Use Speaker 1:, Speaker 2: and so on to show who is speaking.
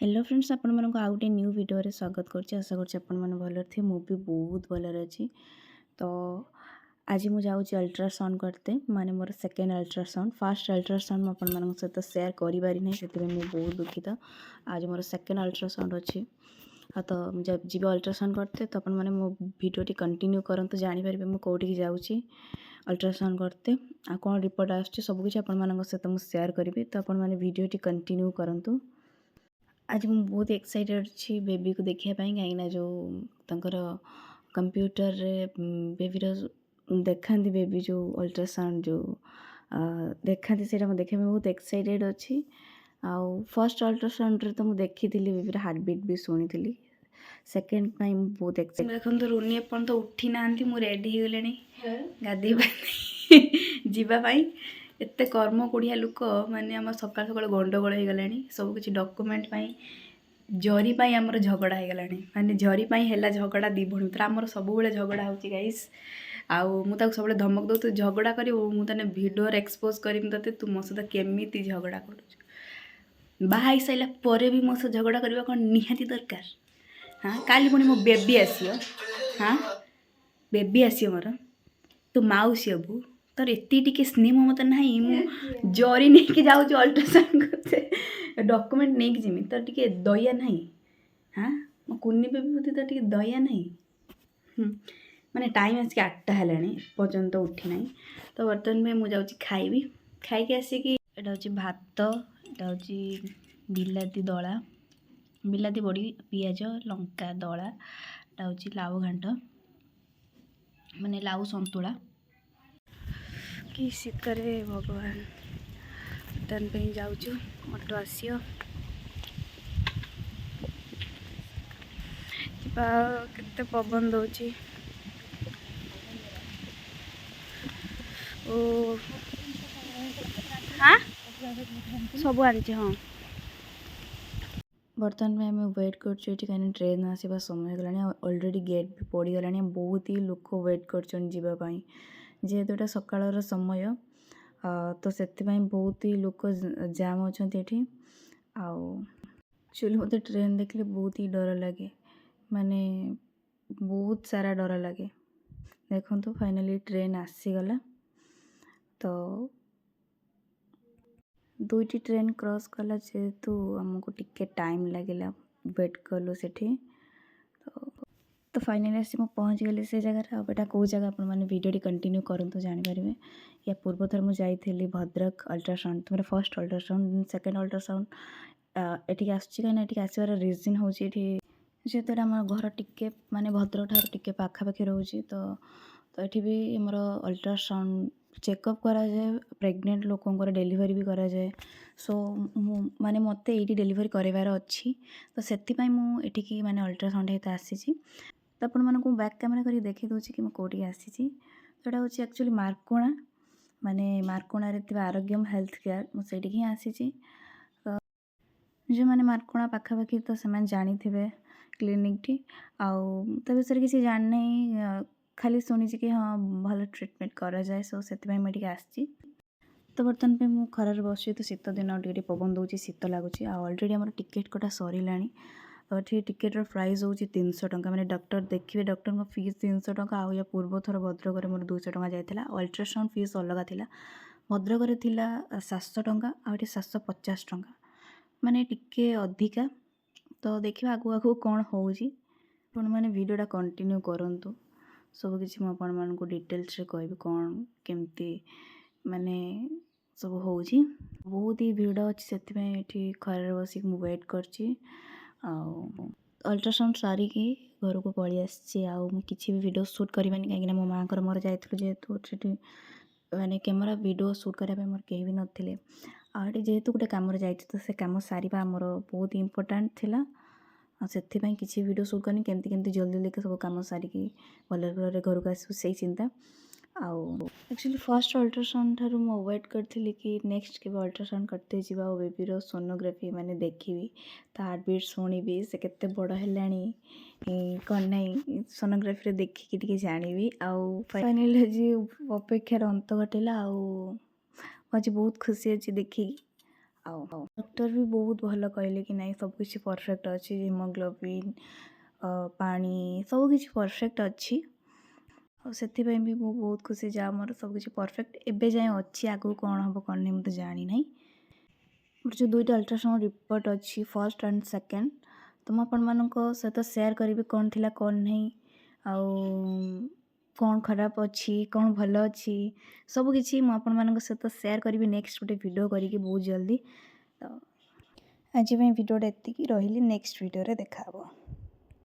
Speaker 1: Hello friends आपण मन आउ गोटे न्यू वीडियो रे स्वागत करछि। आशा करछि आपण मन भलर थे। मु भी बहुत भलर अछि। तो आज मु जाउछि अल्ट्रासाउंड करते, माने more second ultrasound. First ultrasound मु आपण मन सहित शेयर करि बारी नै, सेते मु बहुत दुखित। आज मोर सेकेंड अल्ट्रासाउंड अछि। तो जब जीव अल्ट्रासाउंड करते तो अपन माने मो वीडियो टी कंटिन्यू करंतु, जानि परिबे मु कोठी जाउछि अल्ट्रासाउंड करते आ कोन रिपोर्ट आछि सब किछ आपण मन सहित मु शेयर करबी। तो आपण माने वीडियो टी कंटिन्यू करंतु। आज मुझे बहुत एक्साइटेड अच्छी बेबी को देखिया पाई, कहीं जो तंकर कंप्यूटर रे बेबी देखा बेबी जो अल्ट्रासाउंड जो देखा से देखा बहुत एक्साइटेड अच्छी। आउ फर्स्ट अल्ट्रासाउंड रे तो मुझे देखी बेबी हार्ट बीट भी शुणी थी। सेकेंड टाइम बहुत एक्साइटेड। देखो तो रुनी एपन तो उठी ना, मुझे रेडी हो गले गाधे जावाई। एते कर्म कोढ़िया लोक माने आम सकाल सकाल गंडगोल हो गलानी। सब किछि डॉक्यूमेंट पाई जरी पाई आमर झगड़ा हो गलानी। माने जरी पाई हैला झगड़ा दी भणी तर आमर सब बेले झगड़ा होची गाइस। आउ मु ताको सब बेले धमक दो, तू झगड़ा करी मु तने वीडियो रे एक्सपोज करिम तते, तू मो सहित केमिति झगड़ा करू। बाहाई साइला परे भी मो सहित झगड़ा करबा कोन निहाती दरकार। हाँ काली पुणी मो बेबी आसियो। हाँ बेबी आसियो मोर, तू माउसी अबू तर एति टिके स्नेह ममता नहीं। मु जरी नहीं कि जाऊँ अल्ट्रासाउंड करते डॉक्यूमेंट नहीं कि जिमी तर टिके दया नहीं। हाँ मो कुन्नी बेबी प्रति तो टिके दया नहीं। माने टाइम आसिक 8टा हेलानी पर्यंत उठी नहीं। तो बर्तमान में मुझे जाऊँ खाइबी। खाइके आसिकी एटा होची भात, एटा होची बिलाती दला, बिलाती बड़ी पियाज लंका दला, एटा होची लाउ घांट माने लाउ संतुला। कि शीतरे भगवान तन पे जाऊँ ऑटो आसियो केते पवन दौची। ओ हाँ सब आनी हाँ। बर्तमान में आम वेट कर ट्रेन आसवा समय गलानी। ऑलरेडी गेट भी पड़ी गलानी। बहुत ही लोक वेट कर जेहेतु एटा सकाळर समय तो से बहुत ही लोक जाम अच्छा। एक्चुअली मत ट्रेन देखले बहुत ही डर लगे, माने बहुत सारा डर लगे। देखो तो फाइनली ट्रेन आसीगला। तो दुईटी ट्रेन क्रॉस कला जेहेतु आमको टिके टाइम लगे वेट कलु सेठी। तो फाइनली आसी मैं पहुँच गली से जगह। आटा कौ जगह आप वीडियो कंटिन्यू करूँ तो जानीपर। या पूर्व थर मुझे जाइली भद्रक अल्ट्रासाउंड, तो मेरा फर्स्ट अल्ट्रासाउंड सेकेंड अल्ट्रासाउंड एटिक आसना आसबार रिजन हूँ जेहेतु आम घर टिके माने भद्रक ठार टिके पाखापाखि रोचे। तो ये भी मोर अल्ट्रासाउंड चेकअप करा जाए, प्रेग्नेंट लोकंर डेलीवरी भी करा जाए। सो माने मते ये डेलीवरी करार अच्छी। तो से मुझे माने अल्ट्रासाउंड हेतु आसी। तो आपण मानक बैक कैमरा करके देखी दूसरी कि कौटी आसी। तो यहाँ हूँ एक्चुअली मार्कोणा, माने मार्कोणा रे आरोग्यम हेल्थ केयर मुझे ही आसी। जो मैंने मार्कोणा पाखापाखि तो से जानी थे क्लिनिक टी आउ तो विषय किसी जान नहीं, खाली शुणी कि हाँ भल ट्रिटमेंट करा जाए। सो से मुझे आसी। तो बर्तमान पे मु खरार बस तो शीत दिन टे पवन दूसरी शीत लगुच। अलरेडी आम टिकेट कटा सरला। ये टिकेटर प्राइस हूँ 300 टंका। मैंने डॉक्टर देखिए डॉक्टर को फीस 300 टंका। आ पूर्व थर भद्रक मोर 200 टंका जाता। अल्ट्रासाउंड फीस अलग था। भद्रक 700 टंका आ 750 टंका, माने टिके अधिका। तो देखिए आगु आगु कौन होने वीडियोटा कंटिन्यू करंतु। सब किसी मुझे डिटेल्स कहबी कौन केमती माने सब हो। बहुत ही भिड़ अच्छी से खरार बसिक वेट कर अल्ट्रासाउंड सारिकी घर को पलि आसी। किसी भी वीडियो शूट करवानी कहीं मो माँ को मोर जाइलु जेहेतु माने कैमरा वीडियो शूट करने मोर कहीं भी नथिले। आटे जेहेतु गोटे कम तो से कम सारा आमर बहुत इम्पोर्टाट थिला। से किसी वीडियो शूट करनी केमती केमती जल्दी जल्दी सब कम सारिकी भल भल घर को आसू से चिंता। एक्चुअली फर्स्ट अल्ट्रासाउंड ठार मु वेट करी कि नेक्स्ट के अल्ट्रासाउंड करते जा बेबीर सोनोग्राफी माने देखी ता हार्टबीट शुणी से केते बड़ है कौन नहीं सोनोग्राफी देखिकी जानी। आउ फाइनली आज अपेक्षार अंत घटेला। आज बहुत खुशी अच्छी देखिकी। ଆଉ ଡକ୍ଟର ବି ବହୁତ ଭଲ କହିଲେ କି ନାଇଁ ସବୁକିଛି ପରଫେକ୍ଟ ଅଛି, ହିମୋଗ୍ଲୋବିନ୍ ପାଣି ସବୁକିଛି ପରଫେକ୍ଟ ଅଛି। ଆଉ ସେଥିପାଇଁ ବି ମୁଁ ବହୁତ ଖୁସି ଯାହା ମୋର ସବୁକିଛି ପରଫେକ୍ଟ ଏବେ ଯାଏଁ ଅଛି। ଆଗକୁ କ'ଣ ହେବ କ'ଣ ନାହିଁ ମୁଁ ତ ଜାଣିନାହିଁ। ମୋର ଯେଉଁ ଦୁଇଟା ଅଲ୍ଟ୍ରାସାଉଣ୍ଡ ରିପୋର୍ଟ ଅଛି ଫର୍ଷ୍ଟ ଆଣ୍ଡ ସେକେଣ୍ଡ, ତ ମୁଁ ଆପଣମାନଙ୍କ ସହିତ ସେୟାର କରିବି କ'ଣ ଥିଲା କ'ଣ ନାହିଁ, ଆଉ କ'ଣ ଖରାପ ଅଛି କ'ଣ ଭଲ ଅଛି ସବୁକିଛି ମୁଁ ଆପଣମାନଙ୍କ ସହିତ ସେୟାର କରିବି ନେକ୍ସଟ ଗୋଟେ ଭିଡ଼ିଓ କରିକି ବହୁତ ଜଲ୍ଦି। ତ ଆଜି ପାଇଁ ଭିଡ଼ିଓଟା ଏତିକି, ରହିଲି ନେକ୍ସଟ ଭିଡ଼ିଓରେ ଦେଖା ହେବ।